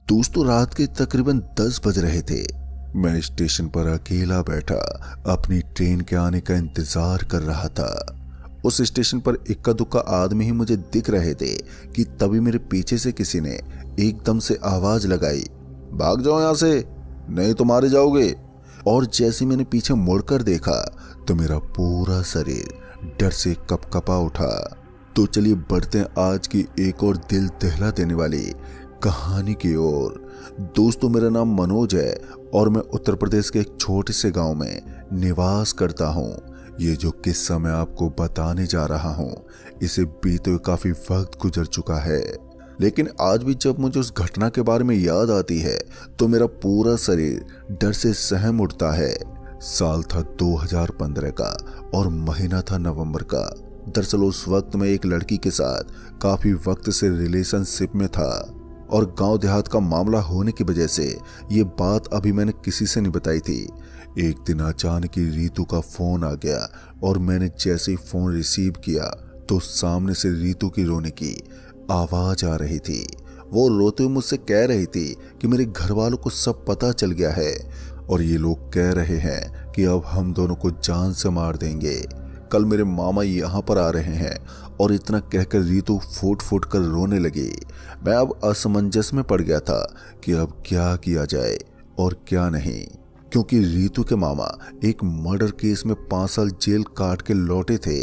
दोस्तों रात के तकरीबन 10 बज रहे थे। मैं स्टेशन पर अकेला बैठा अपनी ट्रेन के आने का इंतजार कर रहा था। उस स्टेशन पर इक्का दुक्का आदमी ही मुझे दिख रहे थे कि तभी मेरे पीछे से किसी ने एकदम से आवाज लगाई, भाग जाओ यहां से, नहीं तो मारे जाओगे। और जैसे मैंने पीछे मुड़कर देखा तो मेरा पूरा शरीर डर से कपकपा उठा। तो चलिए बढ़ते हैं आज की एक और दिल दहला देने वाली कहानी की ओर। दोस्तों मेरा नाम मनोज है और मैं उत्तर प्रदेश के एक छोटे से गांव में निवास करता हूं। ये जो किस्सा मैं आपको बताने जा रहा हूं इसे बीते हुए काफी वक्त गुजर चुका है, लेकिन आज भी जब मुझे उस घटना के बारे में याद आती है तो मेरा पूरा शरीर डर से सहम उठता है। साल था 2015 का और महीना था नवंबर का। दरअसल उस वक्त मैं एक लड़की के साथ काफी वक्त से रिलेशनशिप में था और गांव देहात का मामला होने की वजह से ये बात अभी मैंने किसी से नहीं बताई थी। एक दिन अचानक ही रीतू का फोन आ गया और मैंने जैसे ही फोन रिसीव किया तो सामने से रीतू की रोने की आवाज आ रही थी। वो रोते हुए मुझसे कह रही थी कि मेरे घर वालों को सब पता चल गया है और ये लोग कह रहे हैं कि अब हम दोनों को जान से मार देंगे। कल मेरे मामा यहाँ पर आ रहे हैं। और इतना कहकर रीतू फूट फूट कर रोने लगी। मैं अब असमंजस में पड़ गया था कि अब क्या किया जाए और क्या नहीं, क्योंकि रीतू के मामा एक मर्डर केस में 5 साल जेल काट के लौटे थे।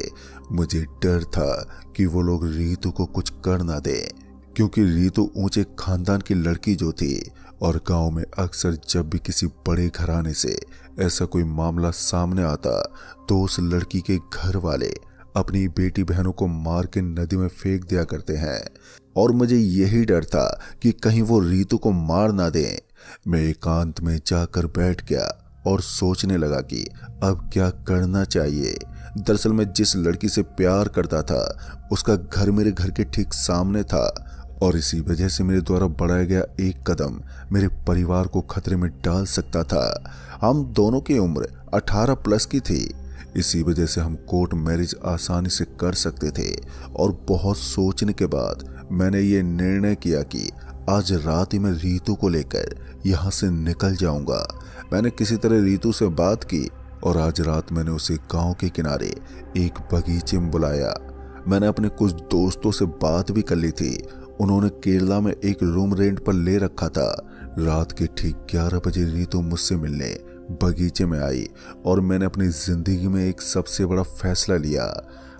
मुझे डर था कि वो लोग रीतू को कुछ कर ना दे, क्योंकि रीतू ऊंचे खानदान की लड़की जो थी और गांव में अक्सर जब भी किसी बड़े घराने से ऐसा कोई मामला सामने आता तो उस लड़की के घर वाले अपनी बेटी बहनों को मार के नदी में फेंक दिया करते हैं। और मुझे यही डर था कि कहीं वो रीतू को मार ना दें। मैं एकांत में जाकर बैठ गया और सोचने लगा कि अब क्या करना चाहिए। दरअसल मैं जिस लड़की से प्यार करता था उसका घर मेरे घर के ठीक सामने था और इसी वजह से मेरे द्वारा बढ़ाया गया एक कदम मेरे परिवार को खतरे में डाल सकता था। हम दोनों की उम्र 18 प्लस की थी, इसी वजह से हम कोर्ट मैरिज आसानी से कर सकते थे। और बहुत सोचने के बाद मैंने ये निर्णय किया कि आज रात ही मैं रीतू को लेकर यहाँ से निकल जाऊंगा। मैंने किसी तरह रीतू से बात की और आज रात मैंने उसे गांव के किनारे एक बगीचे में बुलाया। मैंने अपने कुछ दोस्तों से बात भी कर ली थी। उन्होंने केरला में एक रूम रेंट पर ले रखा था। रात के ठीक 11 बजे रीतू मुझसे मिलने बगीचे में आई और मैंने अपनी जिंदगी में एक सबसे बड़ा फैसला लिया।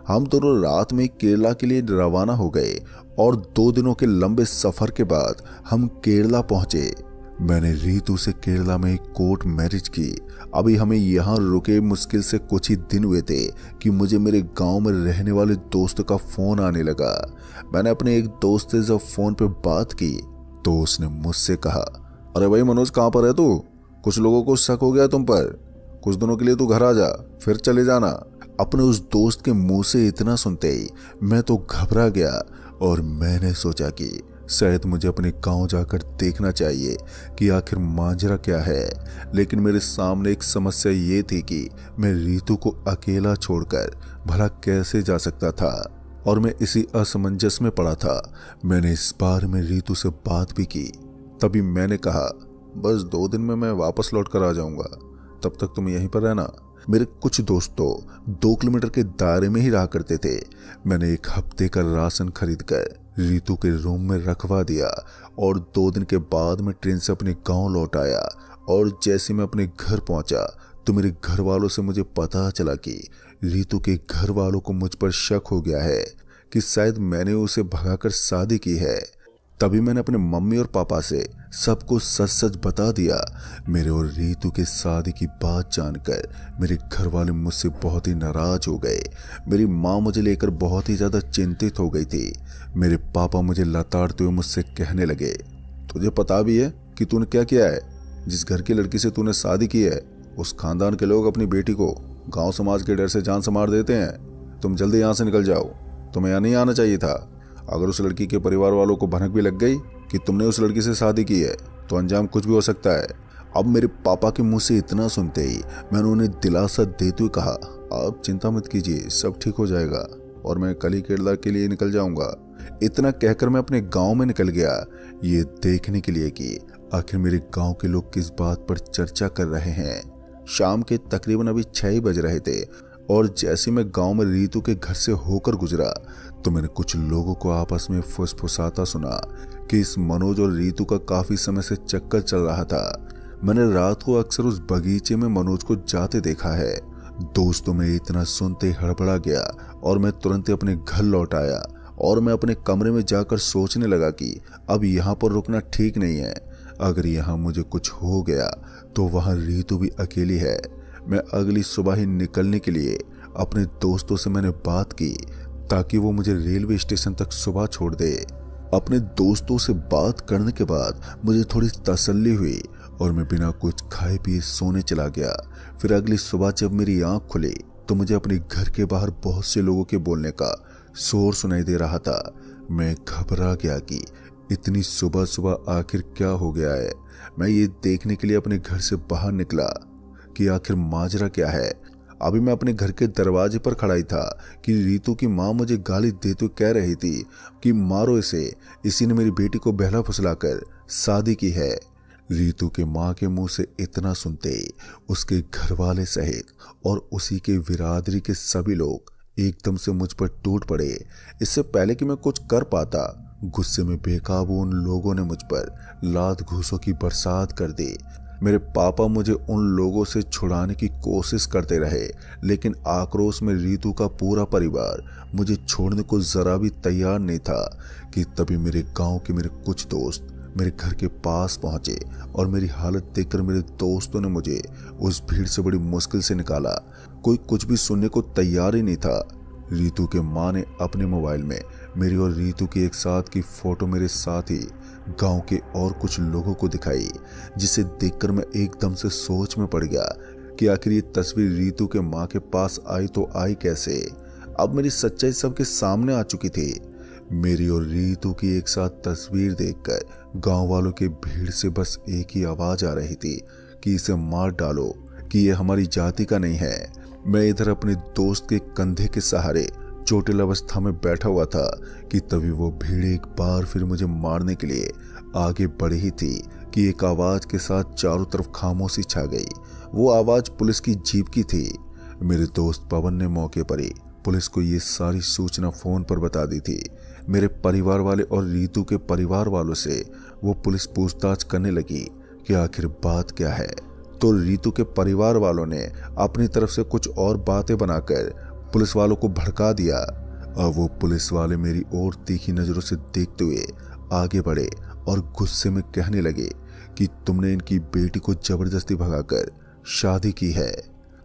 हम दोनों रात में केरला के लिए रवाना हो गए और 2 दिनों के लंबे सफर के बाद हम केरला पहुंचे। मैंने रीतू से केरला में एक कोर्ट मैरिज की। अभी हमें यहाँ रुके मुश्किल से कुछ ही दिन हुए थे कि मुझे मेरे गांव में रहने वाले दोस्त का फोन आने लगा। मैंने अपने एक दोस्त से जब फोन पे बात की तो उसने मुझसे कहा, अरे भाई मनोज कहाँ पर है तू? कुछ लोगों को शक हो गया तुम पर। कुछ दिनों के लिए तू घर आ जा, फिर चले जाना। अपने उस दोस्त के मुंह से इतना सुनते ही मैं तो घबरा गया और मैंने सोचा कि शायद मुझे अपने गांव जाकर देखना चाहिए कि आखिर माजरा क्या है। लेकिन मेरे सामने एक समस्या ये थी कि मैं रीतू को अकेला छोड़कर भला कैसे जा सकता था और मैं इसी असमंजस में पड़ा था। मैंने इस बार में रीतू से बात भी की। तभी मैंने कहा, बस 2 दिन में मैं वापस लौट कर आ जाऊंगा, तब तक तुम यहीं पर रहना। मेरे कुछ दोस्तों 2 किलोमीटर के दायरे में ही रहा करते थे। मैंने 1 हफ्ते का राशन खरीदकर रीतू के रूम में रखवा दिया और 2 दिन के बाद मैं ट्रेन से अपने गांव लौट आया। और जैसे मैं अपने घर पहुंचा तो मेरे घर वालों से मुझे पता चला कि रीतू के घर वालों को मुझ पर शक हो गया है कि शायद मैंने उसे भगाकर शादी की है। तभी मैंने अपने मम्मी और पापा से सब कुछ सच सच बता दिया। मेरे और रीतू के शादी की बात जानकर मेरे घर वाले मुझसे बहुत ही नाराज हो गए। मेरी माँ मुझे लेकर बहुत ही ज़्यादा चिंतित हो गई थी। मेरे पापा मुझे लताड़ते हुए मुझसे कहने लगे, तुझे पता भी है कि तूने क्या किया है? जिस घर की लड़की से तूने शादी की है उस खानदान के लोग अपनी बेटी को गाँव समाज के डर से जान से मार देते हैं। तुम जल्दी यहाँ से निकल जाओ, तुम्हें यहाँ नहीं आना चाहिए था। अगर उस लड़की के परिवार वालों को भनक भी लग गई कि तुमने उस लड़की से शादी की है तो अंजाम कुछ भी हो सकता है। अब मेरे पापा के मुंह से इतना सुनते ही मैंने उन्हें दिलासा देते हुए कहा, आप चिंता मत कीजिए, सब ठीक हो जाएगा। और मैं कल ही केरला के लिए निकल जाऊंगा। इतना कहकर मैं अपने गांव में निकल गया, ये देखने के लिए कि आखिर मेरे गांव के लोग किस बात पर चर्चा कर रहे हैं। शाम के तकरीबन अभी 6 ही बज रहे थे और जैसे मैं गांव में रीतू के घर से होकर गुजरा तो मैंने कुछ लोगों को आपस में फुसफुसाता सुना कि इस मनोज और रीतू का काफी समय से चक्कर चल रहा था। मैंने रात को अक्सर उस बगीचे में मनोज को जाते देखा है। दोस्तों में इतना सुनते हड़बड़ा गया और मैं तुरंत अपने घर लौट आया और मैं अपने कमरे में जाकर सोचने लगा कि अब यहाँ पर रुकना ठीक नहीं है। अगर यहाँ मुझे कुछ हो गया तो वहाँ रीतू भी अकेली है। मैं अगली सुबह ही निकलने के लिए अपने दोस्तों से मैंने बात की ताकि वो मुझे रेलवे स्टेशन तक सुबह छोड़ दे। अपने दोस्तों से बात करने के बाद मुझे थोड़ी तसल्ली हुई और मैं बिना कुछ खाए पिए सोने चला गया। फिर अगली सुबह जब मेरी आंख खुली तो मुझे अपने घर के बाहर बहुत से लोगों के बोलने का शोर सुनाई दे रहा था। मैं घबरा गया कि इतनी सुबह सुबह आखिर क्या हो गया है। मैं ये देखने के लिए अपने घर से बाहर निकला कि आखिर माजरा क्या है। अभी मैं अपने घर के दरवाजे पर खड़ा ही था कि रीतू की माँ मुझे गाली देते हुए कह रही थी कि मारो इसे, इसी ने मेरी बेटी को बहला फुसलाकर शादी की है। रीतू के माँ के मुंह से इतना सुनते ही उसके घर वाले सहित और उसी के बिरादरी के सभी लोग एकदम से मुझ पर टूट पड़े। इससे पहले कि मैं कुछ कर पाता, गुस्से में बेकाबू उन लोगों ने मुझ पर लात घूसों की बरसात कर दी। मेरे पापा मुझे उन लोगों से छुड़ाने की कोशिश करते रहे, लेकिन आक्रोश में रीतू का पूरा परिवार मुझे छोड़ने को जरा भी तैयार नहीं था कि तभी मेरे गांव के मेरे कुछ दोस्त मेरे घर के पास पहुंचे और मेरी हालत देखकर मेरे दोस्तों ने मुझे उस भीड़ से बड़ी मुश्किल से निकाला। कोई कुछ भी सुनने को तैयार ही नहीं था। रीतू के माँ ने अपने मोबाइल में मेरी और रीतू की एक साथ की फोटो मेरे साथ ही गांव के और कुछ लोगों को दिखाई, जिसे देखकर मैं एकदम से सोच में पड़ गया कि आखिर ये तस्वीर रीतू के माँ के पास आई तो आई कैसे। अब मेरी सच्चाई सबके सामने आ चुकी थी। मेरी और रीतू की एक साथ तस्वीर देखकर गांव वालों के भीड़ से बस एक ही आवाज आ रही थी कि इसे मार डालो, कि ये हमारी जाति का नहीं है। मैं इधर अपने दोस्त के कंधे के सहारे चोटिल अवस्था में बैठा हुआ था कि तभी वो भीड़ एक बार फिर मुझे मारने के लिए आगे बढ़ी ही थी कि एक आवाज के साथ चारों तरफ खामोशी छा गई। वो आवाज पुलिस की जीप की थी। मेरे दोस्त पवन ने मौके पर ही पुलिस को ये सारी सूचना फोन पर बता दी थी। मेरे परिवार वाले और रीतू के परिवार वालों से वो पुलिस पूछताछ करने लगी कि आखिर बात क्या है। तो रीतू के परिवार वालों ने अपनी तरफ से कुछ और बातें बनाकर पुलिस वालों को भड़का दिया। अब वो पुलिस वाले मेरी ओर तीखी नजरों से देखते हुए आगे बढ़े और गुस्से में कहने लगे कि तुमने इनकी बेटी को जबरदस्ती भगाकर शादी की है।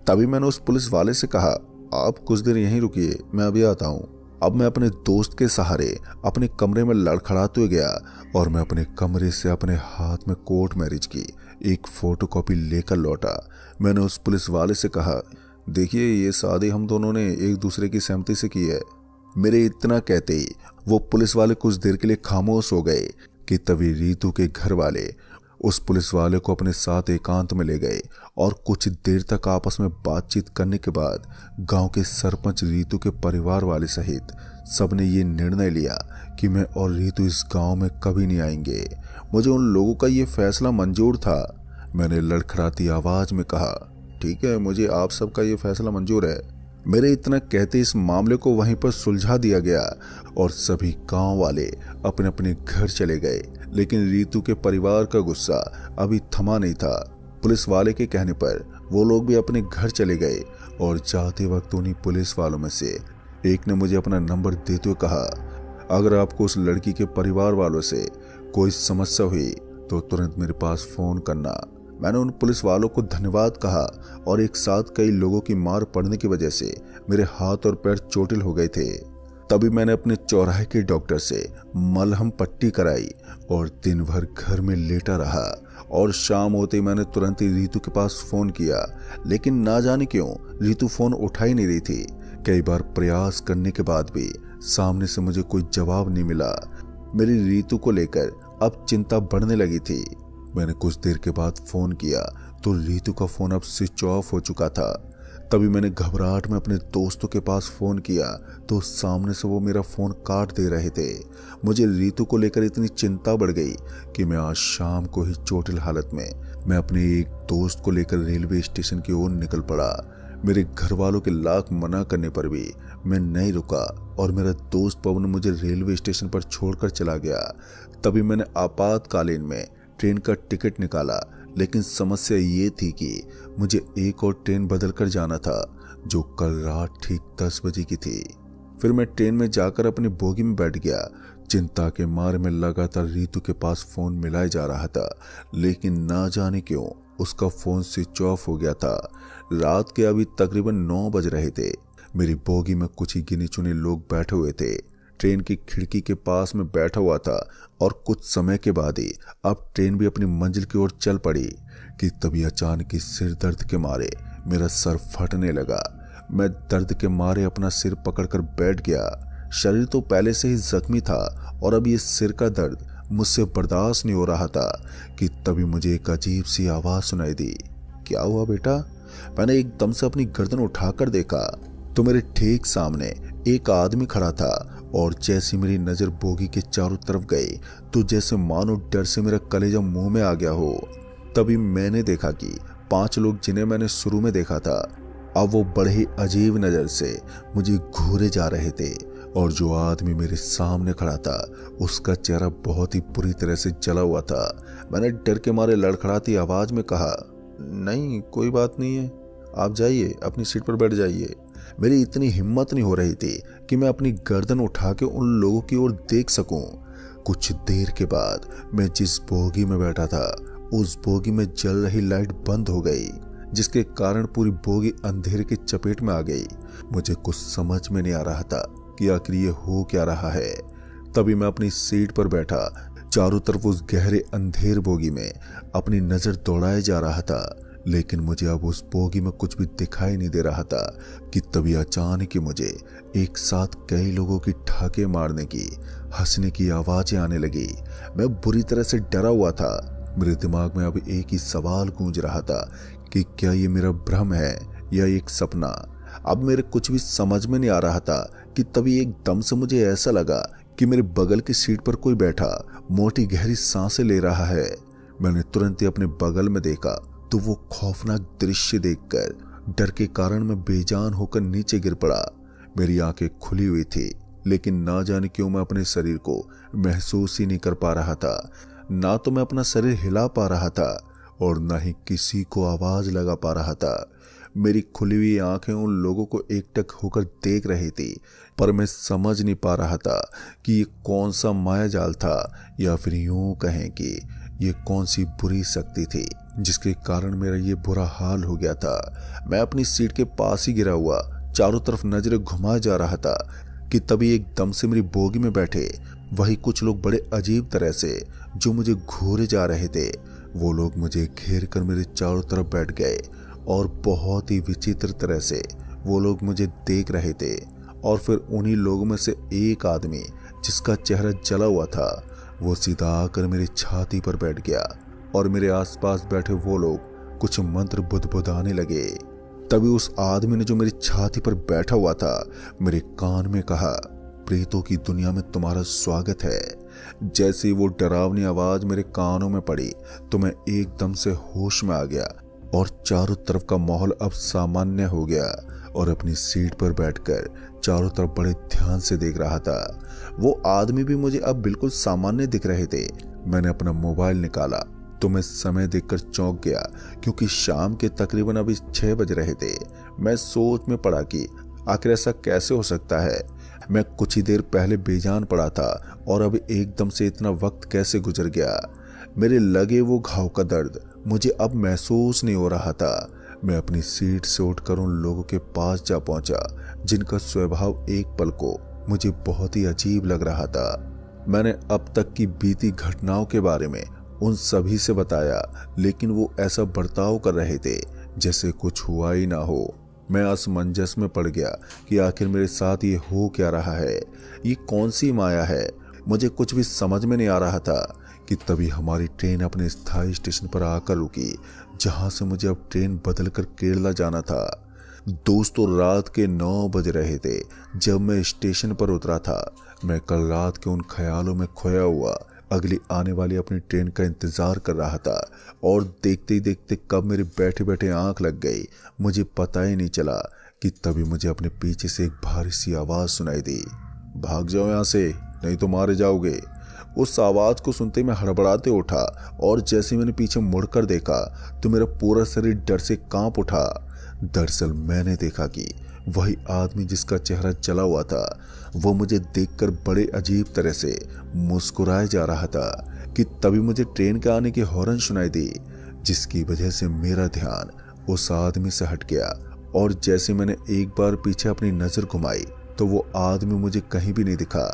तभी मैंने उस पुलिस वाले से कहा, आप कुछ देर यहीं रुकिए, मैं अभी आता हूँ। अब मैं अपने दोस्त के सहारे अपने कमरे में लड़खड़ाते हुए गया और मैं अपने कमरे से अपने हाथ में कोर्ट मैरिज की एक फोटोकॉपी लेकर लौटा। मैंने उस पुलिस वाले से कहा, देखिए ये शादी हम दोनों ने एक दूसरे की सहमति से की है। मेरे इतना कहते ही वो पुलिस वाले कुछ देर के लिए खामोश हो गए कि तभी रीतू के घर वाले उस पुलिस वाले को अपने साथ एकांत में ले गए और कुछ देर तक आपस में बातचीत करने के बाद गांव के सरपंच, रीतू के परिवार वाले सहित सबने ये निर्णय लिया कि मैं और रीतू इस गांव में कभी नहीं आएंगे। मुझे उन लोगों का ये फैसला मंजूर था। मैंने लड़खड़ाती आवाज में कहा, ठीक है, मुझे आप सबका ये फैसला मंजूर है। मेरे इतना कहते इस मामले को वहीं पर सुलझा दिया गया और सभी गांव वाले अपने अपने घर चले गए। लेकिन रीतू के परिवार का गुस्सा अभी थमा नहीं था। पुलिस वाले के कहने पर वो लोग भी अपने घर चले गए और जाते वक्त उन्हीं पुलिस वालों में से एक ने मुझे अपना नंबर देते हुए कहा, अगर आपको उस लड़की के परिवार वालों से कोई समस्या हुई तो तुरंत मेरे पास फोन करना। मैंने उन पुलिस वालों को धन्यवाद कहा और एक साथ कई लोगों की मार पड़ने की वजह से मेरे हाथ और पैर चोटिल हो गए थे। तभी मैंने अपने चौराहे के डॉक्टर से मलहम पट्टी कराई और दिन भर घर में लेटा रहा और शाम होते ही मैंने तुरंत ही रीतू के पास फोन किया, लेकिन ना जाने क्यों रीतू फोन उठा ही नहीं रही थी। कई बार प्रयास करने के बाद भी सामने से मुझे कोई जवाब नहीं मिला। मेरी रीतू को लेकर अब चिंता बढ़ने लगी थी। मैंने कुछ देर के बाद फोन किया तो रीतू का फोन अब स्विच ऑफ हो चुका था। तभी मैंने घबराहट में अपने दोस्तों के पास फ़ोन किया तो सामने से वो मेरा फ़ोन काट दे रहे थे। मुझे रितु को लेकर इतनी चिंता बढ़ गई कि मैं आज शाम को ही चोटिल हालत में मैं अपने एक दोस्त को लेकर रेलवे स्टेशन की ओर निकल पड़ा। मेरे घर वालों के लाख मना करने पर भी मैं नहीं रुका और मेरा दोस्त पवन मुझे रेलवे स्टेशन पर छोड़कर चला गया। तभी मैंने आपातकालीन में ट्रेन का टिकट निकाला, लेकिन समस्या ये थी कि मुझे एक और ट्रेन बदल कर जाना था जो कल रात ठीक 10 बजे की थी। फिर मैं ट्रेन में जाकर अपनी बोगी में बैठ गया। चिंता के मारे में लगातार रितु के पास फोन मिलाया जा रहा था, लेकिन ना जाने क्यों उसका फोन स्विच ऑफ हो गया था। रात के अभी तकरीबन 9 बज रहे थे। मेरी बोगी में कुछ ही गिने चुने लोग बैठे हुए थे। ट्रेन की खिड़की के पास में बैठा हुआ था और कुछ समय के बाद ही अब ट्रेन भी अपनी मंजिल की ओर चल पड़ी कि तभी अचानक सिर दर्द के मारे मेरा सर फटने लगा। मैं दर्द के मारे अपना सिर पकड़कर बैठ गया। शरीर तो पहले से ही जख्मी था और अब ये सिर का दर्द मुझसे बर्दाश्त नहीं हो रहा था कि तभी मुझे एक अजीब सी आवाज़ सुनाई दी। क्या हुआ बेटा? मैंने एकदम से अपनी गर्दन उठाकर देखा तो मेरे ठीक सामने एक आदमी खड़ा था और जैसी मेरी नज़र बोगी के चारों तरफ गई तो जैसे मानो डर से मेरा कलेजा मुंह में आ गया हो। तभी मैंने देखा कि 5 लोग जिन्हें मैंने शुरू में देखा था अब वो बड़े ही अजीब नज़र से मुझे घूरे जा रहे थे और जो आदमी मेरे सामने खड़ा था उसका चेहरा बहुत ही बुरी तरह से जला हुआ था। मैंने डर के मारे लड़खड़ाती आवाज़ में कहा, नहीं कोई बात नहीं है, आप जाइए अपनी सीट पर बैठ जाइए। मेरी इतनी हिम्मत नहीं हो रही थी कि मैं अपनी गर्दन उठा के उन लोगों की ओर देख सकूं। कुछ देर के बाद मैं जिस बोगी में बैठा था उस बोगी में जल रही लाइट बंद हो गई, जिसके कारण पूरी बोगी अंधेरे की चपेट में आ गई। मुझे कुछ समझ में नहीं आ रहा था कि आखिर ये हो क्या रहा है। तभी मैं अपनी सीट पर बैठा चारों तरफ उस गहरे अंधेर बोगी में अपनी नज़र दौड़ाए जा रहा था, लेकिन मुझे अब उस बोगी में कुछ भी दिखाई नहीं दे रहा था कि तभी अचानक ही मुझे एक साथ कई लोगों की ठाके मारने की, हंसने की आवाज़ें आने लगी। मैं बुरी तरह से डरा हुआ था। मेरे दिमाग में अब एक ही सवाल गूंज रहा था कि क्या ये मेरा भ्रम है या एक सपना। अब मेरे कुछ भी समझ में नहीं आ रहा था कि तभी एकदम से मुझे ऐसा लगा कि मेरे बगल की सीट पर कोई बैठा मोटी गहरी सांसें ले रहा है। मैंने तुरंत ही अपने बगल में देखा तो वो खौफनाक दृश्य देखकर डर के कारण मैं बेजान होकर नीचे गिर पड़ा। मेरी आंखें खुली हुई थी, लेकिन ना जाने क्यों मैं अपने शरीर को महसूस ही नहीं कर पा रहा था। ना तो मैं अपना शरीर हिला पा रहा था और ना ही किसी को आवाज लगा पा रहा था। मेरी खुली हुई आंखें उन लोगों को एकटक होकर देख रही थी, पर मैं समझ नहीं पा रहा था कि ये कौन सा माया जाल था या फिर यूं कहें कि ये कौन सी बुरी शक्ति थी जिसके कारण मेरा ये बुरा हाल हो गया था। मैं अपनी सीट के पास ही गिरा हुआ चारों तरफ नजरें घुमाए जा रहा था कि तभी एकदम से मेरी बोगी में बैठे वही कुछ लोग बड़े अजीब तरह से जो मुझे घूरे जा रहे थे, वो लोग मुझे घेर कर मेरे चारों तरफ बैठ गए और बहुत ही विचित्र तरह से वो लोग मुझे देख रहे थे। और फिर उन्हीं लोगों में से एक आदमी जिसका चेहरा जला हुआ था वो सीधा आकर मेरी छाती पर बैठ गया और मेरे आसपास बैठे वो लोग कुछ मंत्र बुदबुदाने लगे। तभी उस आदमी ने जो मेरी छाती पर बैठा हुआ था मेरे कान में कहा, प्रेतों की दुनिया में तुम्हारा स्वागत है। जैसे ही वो डरावनी आवाज मेरे कानों में पड़ी तो मैं एकदम से होश में आ गया और चारों तरफ का माहौल अब सामान्य हो गया और अपनी सीट पर बैठकर चारों तरफ बड़े ध्यान से देख रहा था। वो आदमी भी मुझे अब बिल्कुल सामान्य दिख रहे थे। मैंने अपना मोबाइल निकाला तो मैं समय देखकर चौंक गया क्योंकि शाम के तकरीबन अभी 6 बज रहे थे। मैं सोच में पड़ा कि आखिर ऐसा कैसे हो सकता है। मैं कुछ ही देर पहले बेजान पड़ा था और अब एकदम से इतना वक्त कैसे गुजर गया। मेरे लगे वो घाव का दर्द मुझे अब महसूस नहीं हो रहा था। मैं अपनी सीट से उठकर उन लोगों के पास जा पहुंचा जिनका स्वभाव एक पल को मुझे बहुत ही अजीब लग रहा था। मैंने अब तक की बीती घटनाओं के बारे में उन सभी से बताया, लेकिन वो ऐसा बर्ताव कर रहे थे जैसे कुछ हुआ ही ना हो। मैं असमंजस में पड़ गया कि आखिर मेरे साथ ये हो क्या रहा है, ये कौन सी माया है। मुझे कुछ भी समझ में नहीं आ रहा था कि तभी हमारी ट्रेन अपने स्थायी स्टेशन पर आकर रुकी, जहां से मुझे अब ट्रेन बदलकर केरला जाना था। दोस्तों रात के 9 बज रहे थे जब मैं स्टेशन पर उतरा था। मैं कल रात के उन ख्यालों में खोया हुआ अगली आने वाली अपनी ट्रेन का इंतजार कर रहा था और देखते ही देखते कब मेरे बैठे बैठे आंख लग गई मुझे पता ही नहीं चला कि तभी मुझे अपने पीछे से एक भारी सी आवाज सुनाई दी। भाग जाओ यहाँ से, नहीं तो मारे जाओगे। उस आवाज को सुनते मैं हड़बड़ाते उठा और जैसे मैंने पीछे मुड़कर देखा तो मेरा पूरा शरीर डर से कांप उठा। दरअसल मैंने देखा कि वही आदमी जिसका चेहरा जला हुआ था वो मुझे देखकर बड़े अजीब तरह से मुस्कुराए जा रहा था कि तभी मुझे ट्रेन के आने की हॉर्न सुनाई दी, जिसकी वजह से मेरा ध्यान उस आदमी से हट गया। और जैसे मैंने एक बार पीछे अपनी नजर घुमाई तो वो आदमी मुझे कहीं भी नहीं दिखा।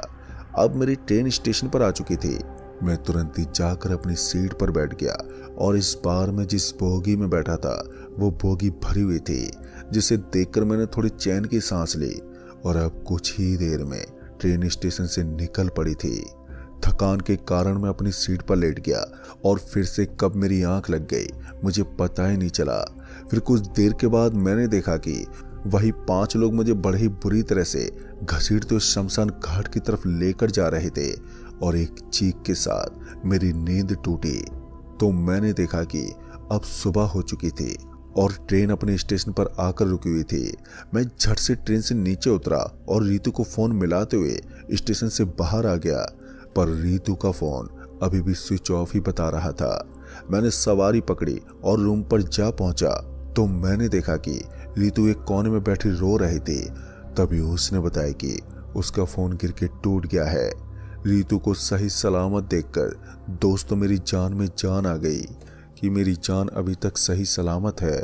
अब मेरी ट्रेन स्टेशन पर आ चुकी थी। मैं तुरंत ही जाकर अपनी सीट पर बैठ गया और इस बार मैं जिस बोगी में बैठा था वो बोगी भरी हुई थी, जिसे देखकर मैंने थोड़ी चैन की सांस ली। और अब कुछ ही देर में ट्रेन स्टेशन से निकल पड़ी थी। थकान के कारण मैं अपनी सीट पर लेट गया और फिर से कब मेरी आंख लग गई मुझे पता ही नहीं चला। फिर कुछ देर के बाद मैंने देखा कि वही 5 लोग मुझे बड़े ही बुरी तरह से घसीटते हुए शमशान घाट की तरफ लेकर जा रहे थे और एक चीख के साथ मेरी नींद टूटी तो मैंने देखा कि अब सुबह हो चुकी थी और ट्रेन अपने स्टेशन पर आकर रुकी हुई थी। मैं झट से ट्रेन से नीचे उतरा और रीतू को फोन मिलाते हुए स्टेशन से बाहर आ गया, पर रीतू का फोन अभी भी स्विच ऑफ ही बता रहा था। मैंने सवारी पकड़ी और रूम पर जा पहुंचा तो मैंने देखा कि रीतू एक कोने में बैठी रो रही थी। तभी उसने बताया कि उसका फोन गिर के टूट गया है। रीतू को सही सलामत देखकर दोस्तों मेरी जान में जान आ गई कि मेरी जान अभी तक सही सलामत है।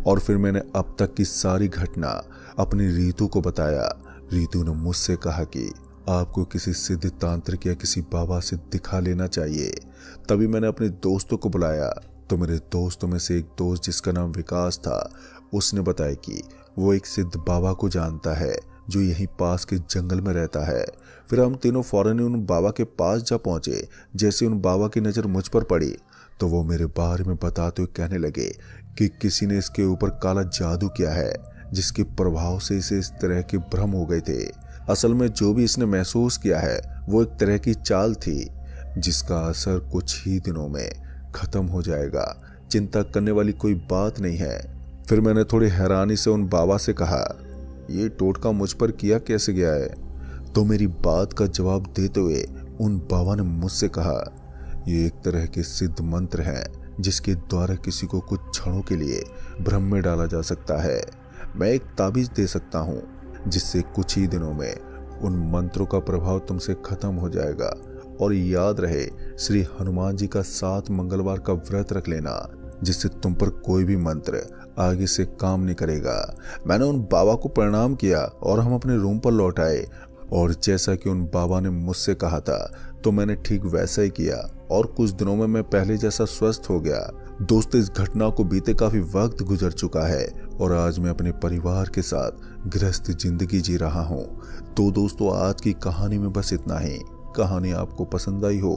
और फिर मैंने अब तक की सारी घटना अपनी रीतू को बताया। रीतू ने मुझसे कहा कि आपको किसी सिद्ध तांत्रिक या किसी बाबा से दिखा लेना चाहिए। तभी मैंने अपने दोस्तों को बुलाया तो मेरे दोस्तों में से एक दोस्त जिसका नाम विकास था उसने बताया कि वो एक सिद्ध बाबा को जानता है जो यहीं पास के जंगल में रहता है। फिर हम तीनों फौरन उन बाबा के पास जा पहुंचे। जैसे उन बाबा की नज़र मुझ पर पड़ी तो वो मेरे बारे में बताते हुए कहने लगे कि किसी ने इसके ऊपर काला जादू किया है जिसके प्रभाव से इसे इस तरह के भ्रम हो गए थे। असल में जो भी इसने महसूस किया है वो एक तरह की चाल थी जिसका असर कुछ ही दिनों में खत्म हो जाएगा। चिंता करने वाली कोई बात नहीं है। फिर मैंने थोड़ी हैरानी से उन बाबा से कहा, ये टोटका मुझ पर किया कैसे गया है? तो मेरी बात का जवाब देते हुए उन बाबा ने मुझसे कहा, ये एक तरह के सिद्ध मंत्र हैं जिसके द्वारा किसी को कुछ क्षणों के लिए भ्रम में डाला जा सकता है। मैं एक ताबीज दे सकता हूँ जिससे कुछ ही दिनों में उन मंत्रों का प्रभाव तुमसे खत्म हो जाएगा। और याद रहे, श्री हनुमान जी का 7 मंगलवार का व्रत रख लेना जिससे तुम पर कोई भी मंत्र आगे से काम नहीं करेगा। मैंने उन बाबा को प्रणाम किया और हम अपने रूम पर लौट आए। और जैसा कि उन बाबा ने मुझसे कहा था तो मैंने ठीक वैसा ही किया और कुछ दिनों में मैं पहले जैसा स्वस्थ हो गया। दोस्तों, इस घटना को बीते काफी वक्त गुजर चुका है और आज मैं अपने परिवार के साथ गृहस्थ जिंदगी जी रहा हूँ। तो दोस्तों, आज की कहानी में बस इतना ही। कहानी आपको पसंद आई हो